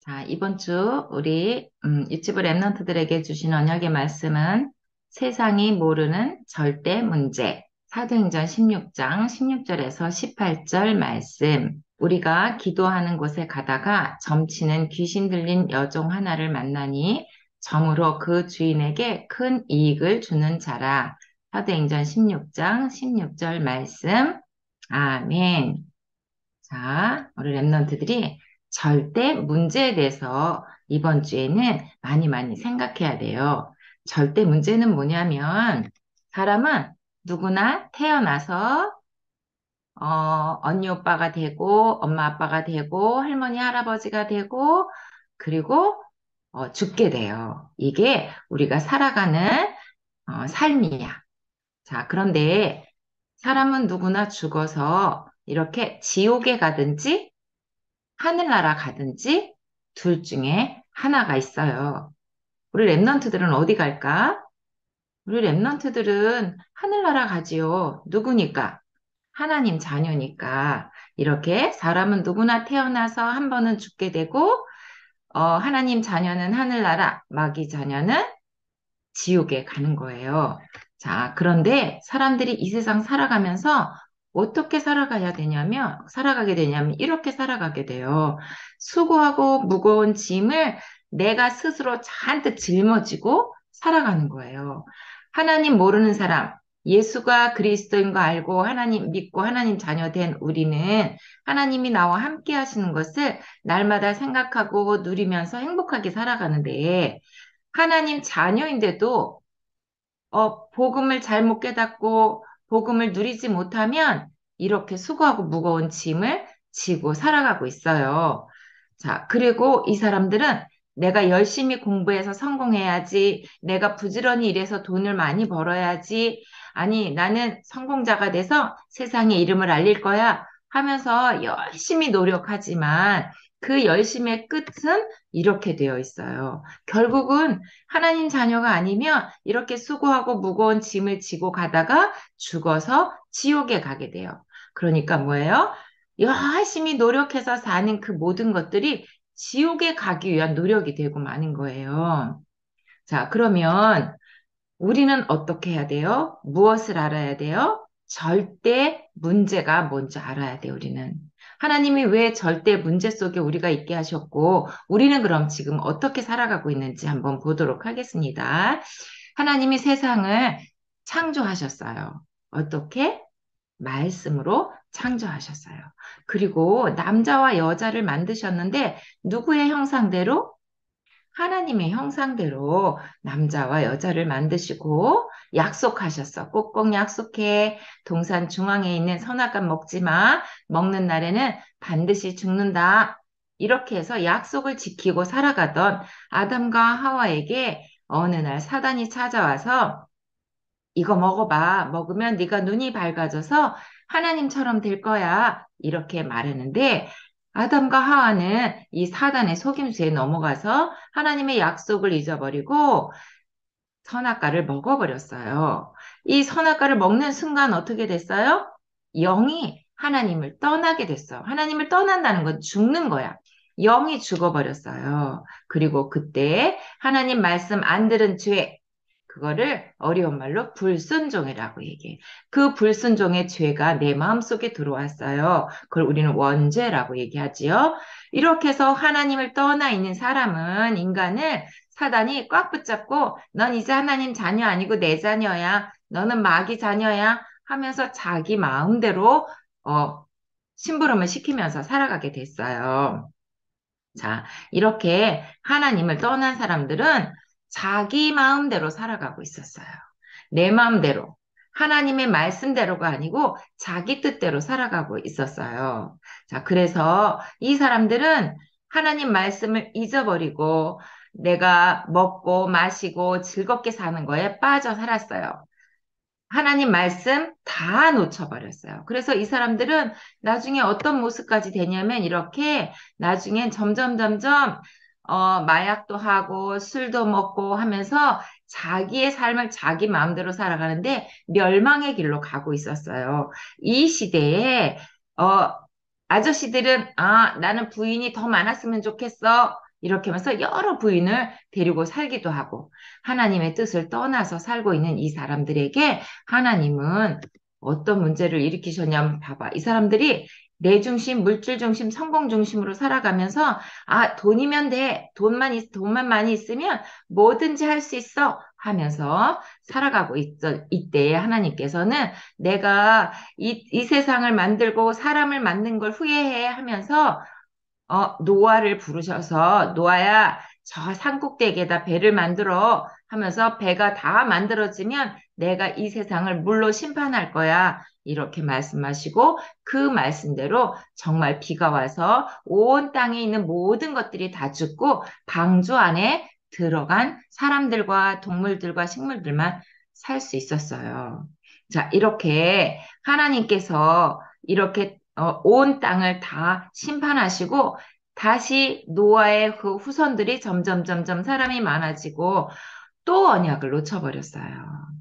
자, 이번 주 우리 유치부 랩런트들에게 주신 언약의 말씀은 세상이 모르는 절대 문제. 사도행전 16장 16절에서 18절 말씀. 우리가 기도하는 곳에 가다가 점치는 귀신 들린 여종 하나를 만나니 점으로 그 주인에게 큰 이익을 주는 자라. 사도행전 16장 16절 말씀. 아멘. 자, 우리 랩런트들이 절대 문제에 대해서 이번 주에는 많이 많이 생각해야 돼요. 절대 문제는 뭐냐면 사람은 누구나 태어나서 언니 오빠가 되고 엄마 아빠가 되고 할머니 할아버지가 되고 그리고 죽게 돼요. 이게 우리가 살아가는 삶이야. 자, 그런데 사람은 누구나 죽어서 이렇게 지옥에 가든지 하늘나라 가든지 둘 중에 하나가 있어요. 우리 랩런트들은 어디 갈까? 우리 랩런트들은 하늘나라 가지요. 누구니까? 하나님 자녀니까. 이렇게 사람은 누구나 태어나서 한 번은 죽게 되고, 하나님 자녀는 하늘나라, 마귀 자녀는 지옥에 가는 거예요. 자, 그런데 사람들이 이 세상 살아가면서 어떻게 살아가게 되냐면, 이렇게 살아가게 돼요. 수고하고 무거운 짐을 내가 스스로 잔뜩 짊어지고 살아가는 거예요. 하나님 모르는 사람, 예수가 그리스도인 거 알고 하나님 믿고 하나님 자녀 된 우리는 하나님이 나와 함께 하시는 것을 날마다 생각하고 누리면서 행복하게 살아가는데, 하나님 자녀인데도 복음을 잘못 깨닫고 복음을 누리지 못하면 이렇게 수고하고 무거운 짐을 지고 살아가고 있어요. 자, 그리고 이 사람들은 내가 열심히 공부해서 성공해야지, 내가 부지런히 일해서 돈을 많이 벌어야지, 아니, 나는 성공자가 돼서 세상에 이름을 알릴 거야 하면서 열심히 노력하지만 그 열심의 끝은 이렇게 되어 있어요. 결국은 하나님 자녀가 아니면 이렇게 수고하고 무거운 짐을 지고 가다가 죽어서 지옥에 가게 돼요. 그러니까 뭐예요? 열심히 노력해서 사는 그 모든 것들이 지옥에 가기 위한 노력이 되고 마는 거예요. 자, 그러면 우리는 어떻게 해야 돼요? 무엇을 알아야 돼요? 절대 문제가 뭔지 알아야 돼요, 우리는. 하나님이 왜 절대 문제 속에 우리가 있게 하셨고, 우리는 그럼 지금 어떻게 살아가고 있는지 한번 보도록 하겠습니다. 하나님이 세상을 창조하셨어요. 어떻게? 말씀으로 창조하셨어요. 그리고 남자와 여자를 만드셨는데, 누구의 형상대로? 하나님의 형상대로 남자와 여자를 만드시고 약속하셨어. 꼭꼭 약속해. 동산 중앙에 있는 선악과 먹지 마. 먹는 날에는 반드시 죽는다. 이렇게 해서 약속을 지키고 살아가던 아담과 하와에게 어느 날 사단이 찾아와서 이거 먹어봐. 먹으면 네가 눈이 밝아져서 하나님처럼 될 거야. 이렇게 말했는데 아담과 하와는 이 사단의 속임수에 넘어가서 하나님의 약속을 잊어버리고 선악과를 먹어버렸어요. 이 선악과를 먹는 순간 어떻게 됐어요? 영이 하나님을 떠나게 됐어. 하나님을 떠난다는 건 죽는 거야. 영이 죽어버렸어요. 그리고 그때 하나님 말씀 안 들은 죄, 그거를 어려운 말로 불순종이라고 얘기해. 그 불순종의 죄가 내 마음속에 들어왔어요. 그걸 우리는 원죄라고 얘기하지요. 이렇게 해서 하나님을 떠나 있는 사람은 인간을 사단이 꽉 붙잡고 넌 이제 하나님 자녀 아니고 내 자녀야. 너는 마귀 자녀야 하면서 자기 마음대로 어, 심부름을 시키면서 살아가게 됐어요. 자, 이렇게 하나님을 떠난 사람들은 자기 마음대로 살아가고 있었어요. 내 마음대로. 하나님의 말씀대로가 아니고 자기 뜻대로 살아가고 있었어요. 자, 그래서 이 사람들은 하나님 말씀을 잊어버리고 내가 먹고 마시고 즐겁게 사는 거에 빠져 살았어요. 하나님 말씀 다 놓쳐버렸어요. 그래서 이 사람들은 나중에 어떤 모습까지 되냐면 이렇게 나중엔 점점 마약도 하고 술도 먹고 하면서 자기의 삶을 자기 마음대로 살아가는데 멸망의 길로 가고 있었어요. 이 시대에 어, 아저씨들은 나는 부인이 더 많았으면 좋겠어. 이렇게 하면서 여러 부인을 데리고 살기도 하고 하나님의 뜻을 떠나서 살고 있는 이 사람들에게 하나님은 어떤 문제를 일으키셨냐면 봐봐. 이 사람들이 내 중심, 물질 중심, 성공 중심으로 살아가면서 아, 돈이면 돼. 돈만 많이 있으면 뭐든지 할 수 있어. 하면서 살아가고 이때 하나님께서는 내가 이 세상을 만들고 사람을 만든 걸 후회해 하면서 노아를 부르셔서 노아야 저 산꼭대기에다 배를 만들어 하면서 배가 다 만들어지면 내가 이 세상을 물로 심판할 거야. 이렇게 말씀하시고 그 말씀대로 정말 비가 와서 온 땅에 있는 모든 것들이 다 죽고 방주 안에 들어간 사람들과 동물들과 식물들만 살 수 있었어요. 자, 이렇게 하나님께서 이렇게 온 땅을 다 심판하시고 다시 노아의 그 후손들이 점점 사람이 많아지고 또 언약을 놓쳐버렸어요.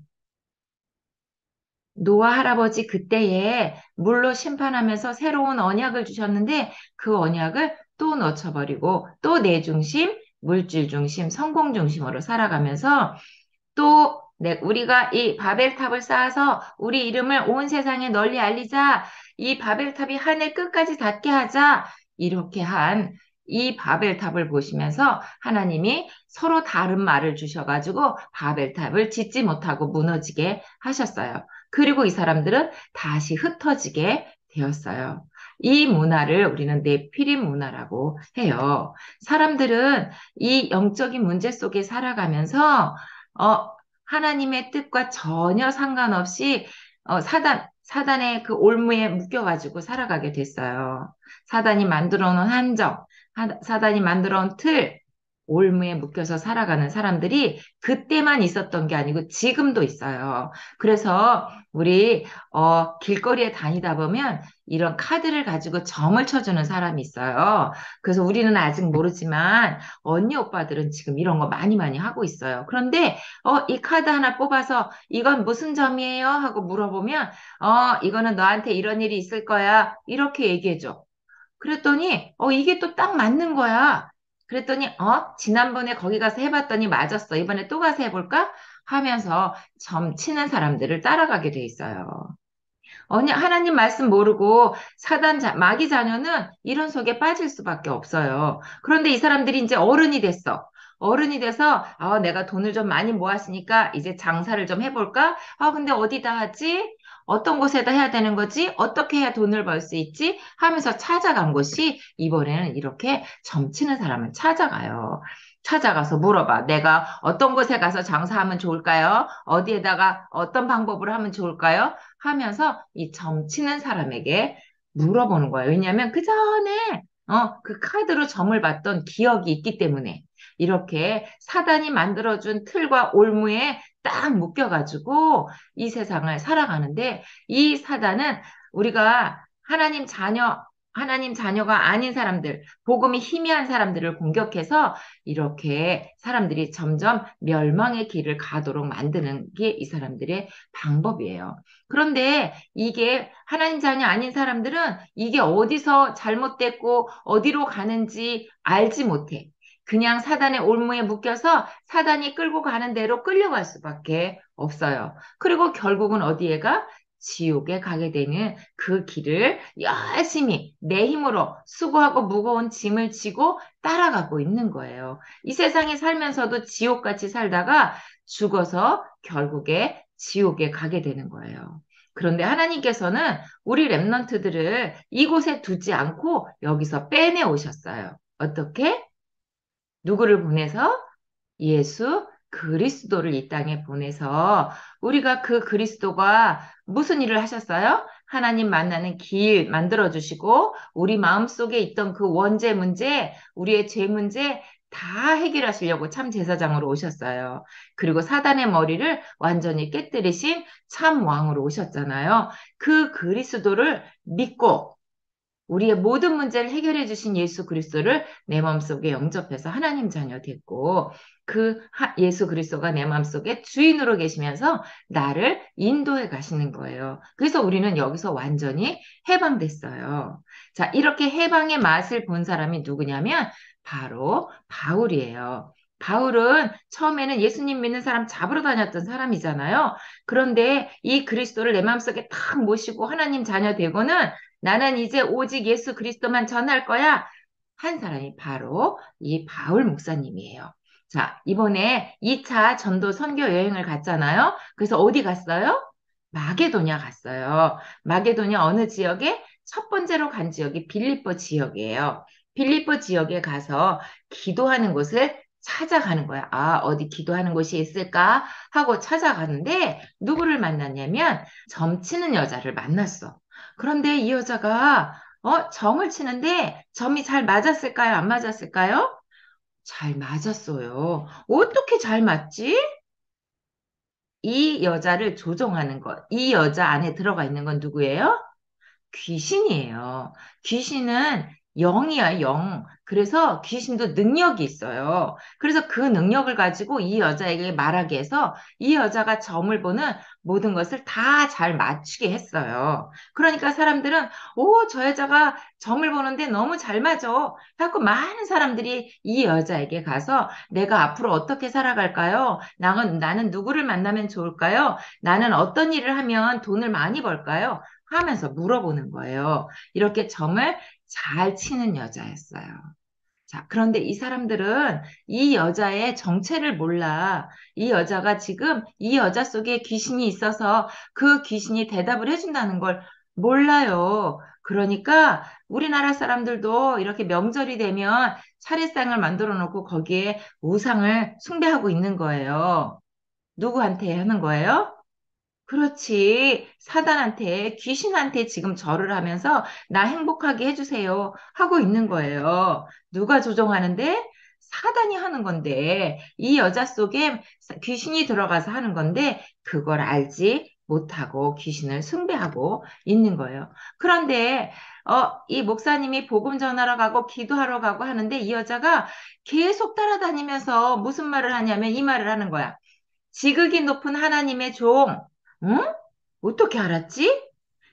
노아 할아버지 그때에 물로 심판하면서 새로운 언약을 주셨는데 그 언약을 또 놓쳐버리고 또 내 중심, 물질 중심, 성공 중심으로 살아가면서 또 우리가 이 바벨탑을 쌓아서 우리 이름을 온 세상에 널리 알리자. 이 바벨탑이 하늘 끝까지 닿게 하자. 이렇게 한 이 바벨탑을 보시면서 하나님이 서로 다른 말을 주셔가지고 바벨탑을 짓지 못하고 무너지게 하셨어요. 그리고 이 사람들은 다시 흩어지게 되었어요. 이 문화를 우리는 네피림 문화라고 해요. 사람들은 이 영적인 문제 속에 살아가면서 어, 하나님의 뜻과 전혀 상관없이 사단의 그 올무에 묶여가지고 살아가게 됐어요. 사단이 만들어 놓은 한정, 사단이 만들어 놓은 틀, 올무에 묶여서 살아가는 사람들이 그때만 있었던 게 아니고 지금도 있어요. 그래서 우리 길거리에 다니다 보면 이런 카드를 가지고 점을 쳐주는 사람이 있어요. 그래서 우리는 아직 모르지만 언니 오빠들은 지금 이런 거 많이 하고 있어요. 그런데 이 카드 하나 뽑아서 이건 무슨 점이에요? 하고 물어보면 이거는 너한테 이런 일이 있을 거야. 이렇게 얘기해줘. 그랬더니, 이게 또 딱 맞는 거야. 그랬더니, 지난번에 거기 가서 해봤더니 맞았어. 이번에 또 가서 해볼까? 하면서 점 치는 사람들을 따라가게 돼 있어요. 하나님 말씀 모르고 마귀 자녀는 이런 속에 빠질 수밖에 없어요. 그런데 이 사람들이 이제 어른이 됐어. 어른이 돼서, 내가 돈을 좀 많이 모았으니까 이제 장사를 좀 해볼까? 근데 어디다 하지? 어떤 곳에다 해야 되는 거지? 어떻게 해야 돈을 벌 수 있지? 하면서 찾아간 곳이 이번에는 이렇게 점치는 사람을 찾아가요. 찾아가서 물어봐. 내가 어떤 곳에 가서 장사하면 좋을까요? 어디에다가 어떤 방법으로 하면 좋을까요? 하면서 이 점치는 사람에게 물어보는 거예요. 왜냐하면 그 전에 그 카드로 점을 봤던 기억이 있기 때문에 이렇게 사단이 만들어준 틀과 올무에 딱 묶여가지고 이 세상을 살아가는데 이 사단은 우리가 하나님 자녀가 아닌 사람들, 복음이 희미한 사람들을 공격해서 이렇게 사람들이 점점 멸망의 길을 가도록 만드는 게 이 사람들의 방법이에요. 그런데 이게 하나님 자녀 아닌 사람들은 이게 어디서 잘못됐고 어디로 가는지 알지 못해. 그냥 사단의 올무에 묶여서 사단이 끌고 가는 대로 끌려갈 수밖에 없어요. 그리고 결국은 어디에 가? 지옥에 가게 되는 그 길을 열심히 내 힘으로 수고하고 무거운 짐을 지고 따라가고 있는 거예요. 이 세상에 살면서도 지옥같이 살다가 죽어서 결국에 지옥에 가게 되는 거예요. 그런데 하나님께서는 우리 랩런트들을 이곳에 두지 않고 여기서 빼내 오셨어요. 어떻게? 누구를 보내서? 예수 그리스도를 이 땅에 보내서 우리가 그 그리스도가 무슨 일을 하셨어요? 하나님 만나는 길 만들어 주시고 우리 마음속에 있던 그 원죄 문제, 우리의 죄 문제 다 해결하시려고 참 제사장으로 오셨어요. 그리고 사단의 머리를 완전히 깨뜨리신 참 왕으로 오셨잖아요. 그 그리스도를 믿고 우리의 모든 문제를 해결해 주신 예수 그리스도를 내 마음속에 영접해서 하나님 자녀 됐고 그 예수 그리스도가 내 마음속에 주인으로 계시면서 나를 인도해 가시는 거예요. 그래서 우리는 여기서 완전히 해방됐어요. 자, 이렇게 해방의 맛을 본 사람이 누구냐면 바로 바울이에요. 바울은 처음에는 예수님 믿는 사람 잡으러 다녔던 사람이잖아요. 그런데 이 그리스도를 내 마음속에 탁 모시고 하나님 자녀 되고는 나는 이제 오직 예수 그리스도만 전할 거야. 한 사람이 바로 이 바울 목사님이에요. 자, 이번에 2차 전도 선교 여행을 갔잖아요. 그래서 어디 갔어요? 마게도냐 갔어요. 마게도냐 어느 지역에? 첫 번째로 간 지역이 빌립보 지역이에요. 빌립보 지역에 가서 기도하는 곳을 찾아가는 거야. 아, 어디 기도하는 곳이 있을까? 하고 찾아가는데 누구를 만났냐면 점 치는 여자를 만났어. 그런데 이 여자가 정을 치는데 점이 잘 맞았을까요? 안 맞았을까요? 잘 맞았어요. 어떻게 잘 맞지? 이 여자를 조종하는 것. 이 여자 안에 들어가 있는 건 누구예요? 귀신이에요. 귀신은 영이야, 영. 그래서 귀신도 능력이 있어요. 그래서 그 능력을 가지고 이 여자에게 말하게 해서 이 여자가 점을 보는 모든 것을 다 잘 맞추게 했어요. 그러니까 사람들은, 오, 저 여자가 점을 보는데 너무 잘 맞아. 하고 많은 사람들이 이 여자에게 가서 내가 앞으로 어떻게 살아갈까요? 나는 누구를 만나면 좋을까요? 나는 어떤 일을 하면 돈을 많이 벌까요? 하면서 물어보는 거예요. 이렇게 점을 잘 치는 여자였어요. 자, 그런데 이 사람들은 이 여자의 정체를 몰라. 이 여자가 지금 이 여자 속에 귀신이 있어서 그 귀신이 대답을 해준다는 걸 몰라요. 그러니까 우리나라 사람들도 이렇게 명절이 되면 차례상을 만들어 놓고 거기에 우상을 숭배하고 있는 거예요. 누구한테 하는 거예요? 그렇지. 사단한테, 귀신한테 지금 절을 하면서 나 행복하게 해주세요. 하고 있는 거예요. 누가 조종하는데? 사단이 하는 건데, 이 여자 속에 귀신이 들어가서 하는 건데, 그걸 알지 못하고 귀신을 숭배하고 있는 거예요. 그런데, 이 목사님이 복음 전하러 가고 기도하러 가고 하는데 이 여자가 계속 따라다니면서 무슨 말을 하냐면 이 말을 하는 거야. 지극히 높은 하나님의 종, 응? 어떻게 알았지?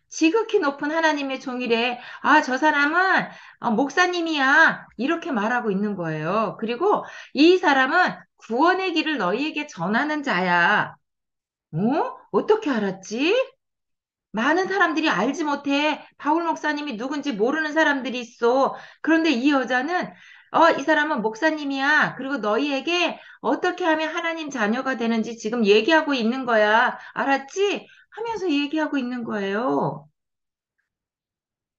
지극히 높은 하나님의 종이래. 아, 저 사람은 목사님이야. 이렇게 말하고 있는 거예요. 그리고 이 사람은 구원의 길을 너희에게 전하는 자야. 어떻게 알았지? 많은 사람들이 알지 못해. 바울 목사님이 누군지 모르는 사람들이 있어. 그런데 이 여자는, 이 사람은 목사님이야. 그리고 너희에게 어떻게 하면 하나님 자녀가 되는지 지금 얘기하고 있는 거야. 알았지? 하면서 얘기하고 있는 거예요.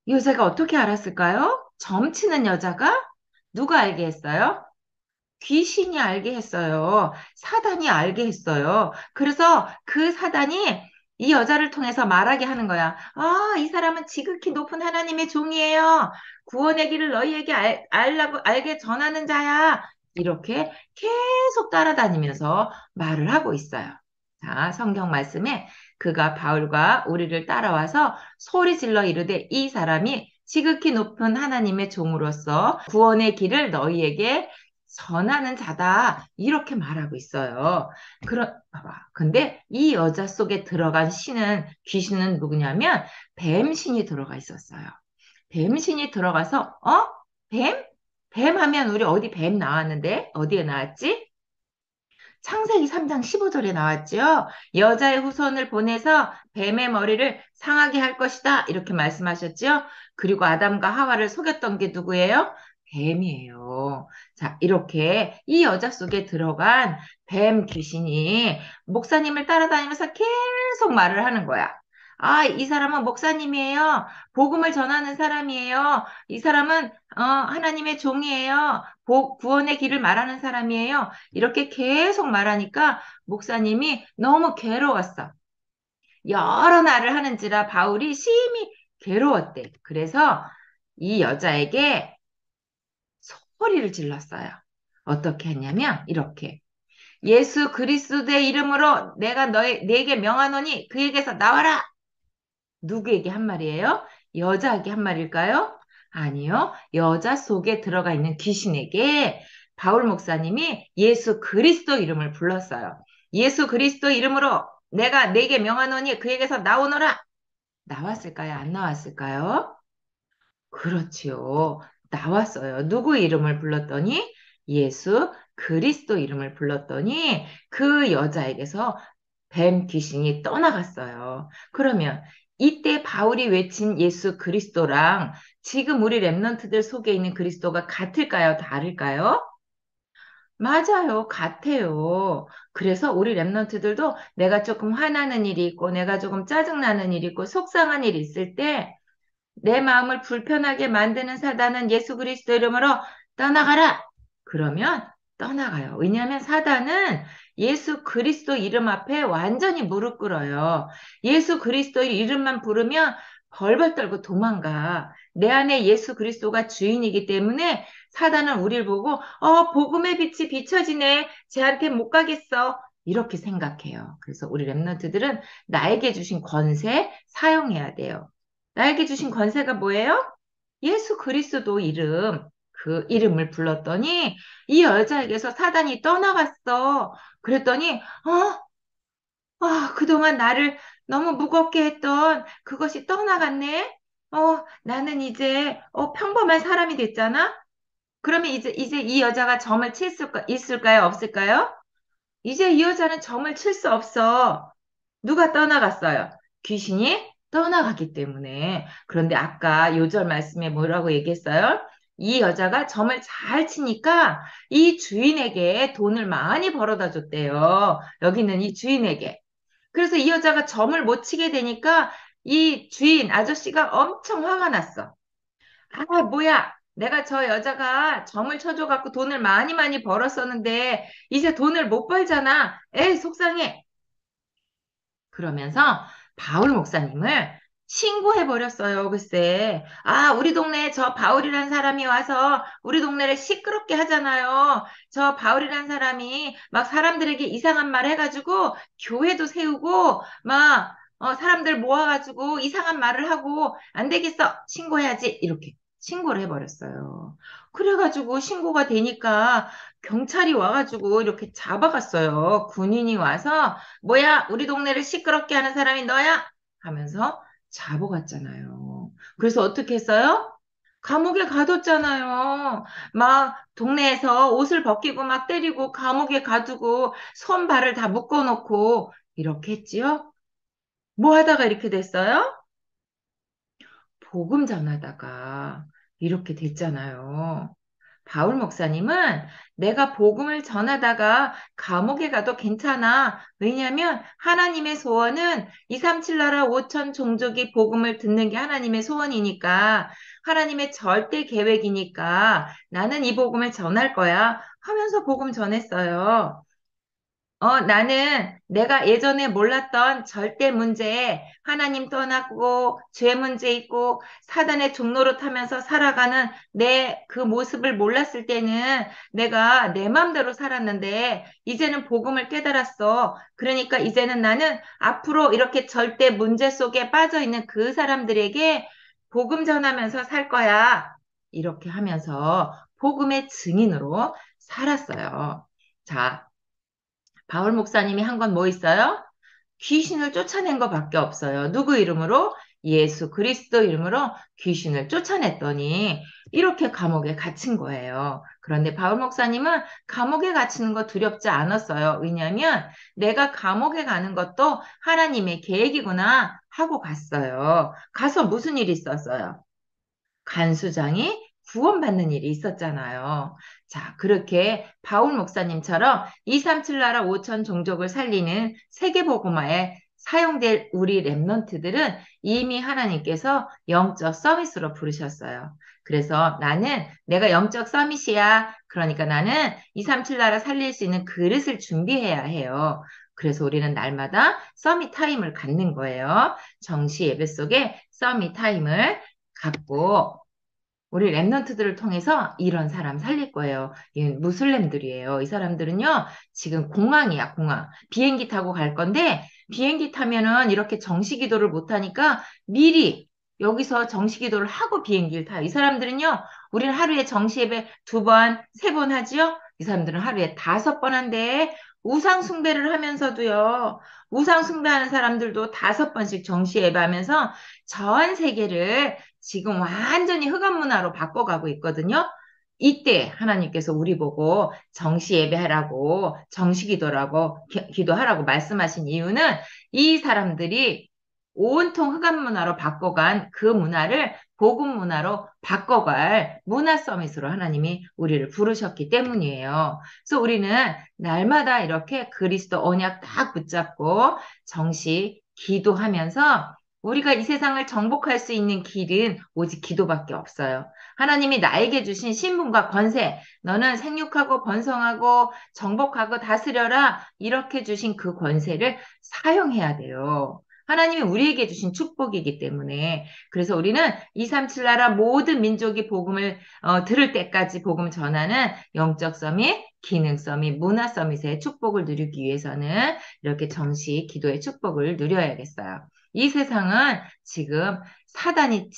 이 여자가 어떻게 알았을까요? 점치는 여자가 누가 알게 했어요? 귀신이 알게 했어요. 사단이 알게 했어요. 그래서 그 사단이 이 여자를 통해서 말하게 하는 거야. 아, 이 사람은 지극히 높은 하나님의 종이에요. 구원의 길을 너희에게 알게 전하는 자야. 이렇게 계속 따라다니면서 말을 하고 있어요. 자, 성경 말씀에 그가 바울과 우리를 따라와서 소리 질러 이르되 이 사람이 지극히 높은 하나님의 종으로서 구원의 길을 너희에게 전하는 자다. 이렇게 말하고 있어요. 봐봐. 근데 이 여자 속에 들어간 귀신은 누구냐면, 뱀신이 들어가 있었어요. 뱀신이 들어가서, 뱀? 뱀 하면 우리 어디 뱀 나왔는데? 어디에 나왔지? 창세기 3장 15절에 나왔죠. 여자의 후손을 보내서 뱀의 머리를 상하게 할 것이다. 이렇게 말씀하셨죠. 그리고 아담과 하와를 속였던 게 누구예요? 뱀이에요. 자, 이렇게 이 여자 속에 들어간 뱀 귀신이 목사님을 따라다니면서 계속 말을 하는 거야. 아, 이 사람은 목사님이에요. 복음을 전하는 사람이에요. 이 사람은 하나님의 종이에요. 구원의 길을 말하는 사람이에요. 이렇게 계속 말하니까 목사님이 너무 괴로웠어. 여러 날을 하는지라 바울이 심히 괴로웠대. 그래서 이 여자에게 소리를 질렀어요. 어떻게 했냐면 이렇게 예수 그리스도의 이름으로 내가 네게 명하노니 그에게서 나와라. 누구에게 한 말이에요? 여자에게 한 말일까요? 아니요. 여자 속에 들어가 있는 귀신에게 바울 목사님이 예수 그리스도 이름을 불렀어요. 예수 그리스도 이름으로 내가 네게 명하노니 그에게서 나오너라. 나왔을까요? 안 나왔을까요? 그렇지요. 나왔어요. 누구 이름을 불렀더니 예수 그리스도 이름을 불렀더니 그 여자에게서 뱀 귀신이 떠나갔어요. 그러면 이때 바울이 외친 예수 그리스도랑 지금 우리 랩런트들 속에 있는 그리스도가 같을까요? 다를까요? 맞아요. 같아요. 그래서 우리 랩런트들도 내가 조금 화나는 일이 있고 내가 조금 짜증나는 일이 있고 속상한 일이 있을 때 내 마음을 불편하게 만드는 사단은 예수 그리스도 이름으로 떠나가라. 그러면 떠나가요. 왜냐하면 사단은 예수 그리스도 이름 앞에 완전히 무릎 꿇어요. 예수 그리스도 이름만 부르면 벌벌 떨고 도망가. 내 안에 예수 그리스도가 주인이기 때문에 사단은 우리를 보고 복음의 빛이 비춰지네. 쟤한테 못 가겠어. 이렇게 생각해요. 그래서 우리 랩런트들은 나에게 주신 권세 사용해야 돼요. 나에게 주신 권세가 뭐예요? 예수 그리스도 이름, 그 이름을 불렀더니 이 여자에게서 사단이 떠나갔어. 그랬더니, 그동안 나를 너무 무겁게 했던 그것이 떠나갔네? 나는 이제, 평범한 사람이 됐잖아? 그러면 이제 이 여자가 점을 있을까요? 없을까요? 이제 이 여자는 점을 칠 수 없어. 누가 떠나갔어요? 귀신이 떠나갔기 때문에. 그런데 아까 요절 말씀에 뭐라고 얘기했어요? 이 여자가 점을 잘 치니까 이 주인에게 돈을 많이 벌어다 줬대요. 여기는 이 주인에게. 그래서 이 여자가 점을 못 치게 되니까 이 주인 아저씨가 엄청 화가 났어. 뭐야. 내가 저 여자가 점을 쳐줘갖고 돈을 많이 많이 벌었었는데 이제 돈을 못 벌잖아. 에이, 속상해. 그러면서 바울 목사님을 신고해버렸어요, 글쎄. 우리 동네에 저 바울이라는 사람이 와서 우리 동네를 시끄럽게 하잖아요. 저 바울이라는 사람이 막 사람들에게 이상한 말 해가지고 교회도 세우고 막 사람들 모아가지고 이상한 말을 하고 안 되겠어. 신고해야지. 이렇게 신고를 해버렸어요. 그래가지고 신고가 되니까 경찰이 와가지고 이렇게 잡아갔어요. 군인이 와서 뭐야, 우리 동네를 시끄럽게 하는 사람이 너야? 하면서 잡아갔잖아요. 그래서 어떻게 했어요? 감옥에 가뒀잖아요. 막 동네에서 옷을 벗기고 막 때리고 감옥에 가두고 손 발을 다 묶어놓고 이렇게 했지요? 뭐 하다가 이렇게 됐어요? 복음 전하다가 이렇게 됐잖아요. 바울 목사님은 내가 복음을 전하다가 감옥에 가도 괜찮아. 왜냐하면 하나님의 소원은 237 나라 5천 종족이 복음을 듣는 게 하나님의 소원이니까 하나님의 절대 계획이니까 나는 이 복음을 전할 거야 하면서 복음 전했어요. 나는 내가 예전에 몰랐던 절대 문제, 하나님 떠났고, 죄 문제 있고, 사단의 종로로 타면서 살아가는 내 그 모습을 몰랐을 때는 내가 내 맘대로 살았는데, 이제는 복음을 깨달았어. 그러니까 이제는 나는 앞으로 이렇게 절대 문제 속에 빠져 있는 그 사람들에게 복음 전하면서 살 거야. 이렇게 하면서 복음의 증인으로 살았어요. 자, 바울 목사님이 한 건 뭐 있어요? 귀신을 쫓아낸 것밖에 없어요. 누구 이름으로? 예수 그리스도 이름으로 귀신을 쫓아냈더니 이렇게 감옥에 갇힌 거예요. 그런데 바울 목사님은 감옥에 갇히는 거 두렵지 않았어요. 왜냐하면 내가 감옥에 가는 것도 하나님의 계획이구나 하고 갔어요. 가서 무슨 일이 있었어요? 간수장이 구원받는 일이 있었잖아요. 자, 그렇게 바울 목사님처럼 237 나라 5천 종족을 살리는 세계복음화에 사용될 우리 랩런트들은 이미 하나님께서 영적 서밋으로 부르셨어요. 그래서 나는 내가 영적 서밋이야. 그러니까 나는 237 나라 살릴 수 있는 그릇을 준비해야 해요. 그래서 우리는 날마다 서밋 타임을 갖는 거예요. 정시 예배 속에 서밋 타임을 갖고 우리 랩런트들을 통해서 이런 사람 살릴 거예요. 이 무슬림들이에요. 이 사람들은요, 지금 공항이야, 공항. 비행기 타고 갈 건데, 비행기 타면은 이렇게 정시 기도를 못 하니까 미리 여기서 정시기도를 하고 비행기를 타요. 이 사람들은요, 우리는 하루에 정시예배 2번, 3번 하지요? 이 사람들은 하루에 5번 한대. 우상숭배를 하면서도요, 우상숭배하는 사람들도 5번씩 정시예배 하면서 전 세계를 지금 완전히 흑암 문화로 바꿔가고 있거든요. 이때 하나님께서 우리 보고 정시 예배하라고, 정시 기도라고, 기도하라고 말씀하신 이유는 이 사람들이 온통 흑암 문화로 바꿔간 그 문화를 복음 문화로 바꿔갈 문화 서밋으로 하나님이 우리를 부르셨기 때문이에요. 그래서 우리는 날마다 이렇게 그리스도 언약 딱 붙잡고 정시 기도하면서 우리가 이 세상을 정복할 수 있는 길은 오직 기도밖에 없어요. 하나님이 나에게 주신 신분과 권세, 너는 생육하고 번성하고 정복하고 다스려라. 이렇게 주신 그 권세를 사용해야 돼요. 하나님이 우리에게 주신 축복이기 때문에. 그래서 우리는 237 나라 모든 민족이 복음을 들을 때까지 복음 전하는 영적 서밋, 기능 서밋, 문화 서밋의 축복을 누리기 위해서는 이렇게 정시 기도의 축복을 누려야겠어요. 이 세상은 지금 사단이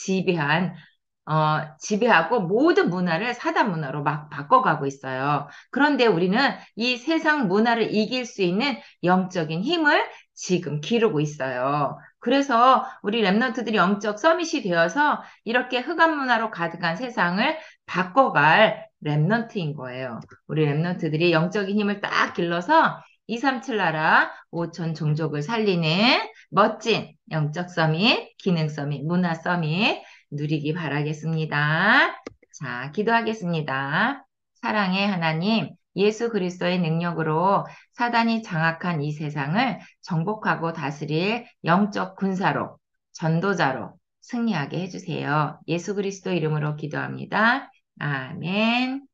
지배하고 모든 문화를 사단 문화로 막 바꿔가고 있어요. 그런데 우리는 이 세상 문화를 이길 수 있는 영적인 힘을 지금 기르고 있어요. 그래서 우리 랩런트들이 영적 서밋이 되어서 이렇게 흑암 문화로 가득한 세상을 바꿔갈 랩런트인 거예요. 우리 랩런트들이 영적인 힘을 딱 길러서 237 나라 5천 종족을 살리는 멋진 영적 서밋, 기능 서밋, 문화 서밋 누리기 바라겠습니다. 자, 기도하겠습니다. 사랑의 하나님, 예수 그리스도의 능력으로 사단이 장악한 이 세상을 정복하고 다스릴 영적 군사로, 전도자로 승리하게 해주세요. 예수 그리스도 이름으로 기도합니다. 아멘.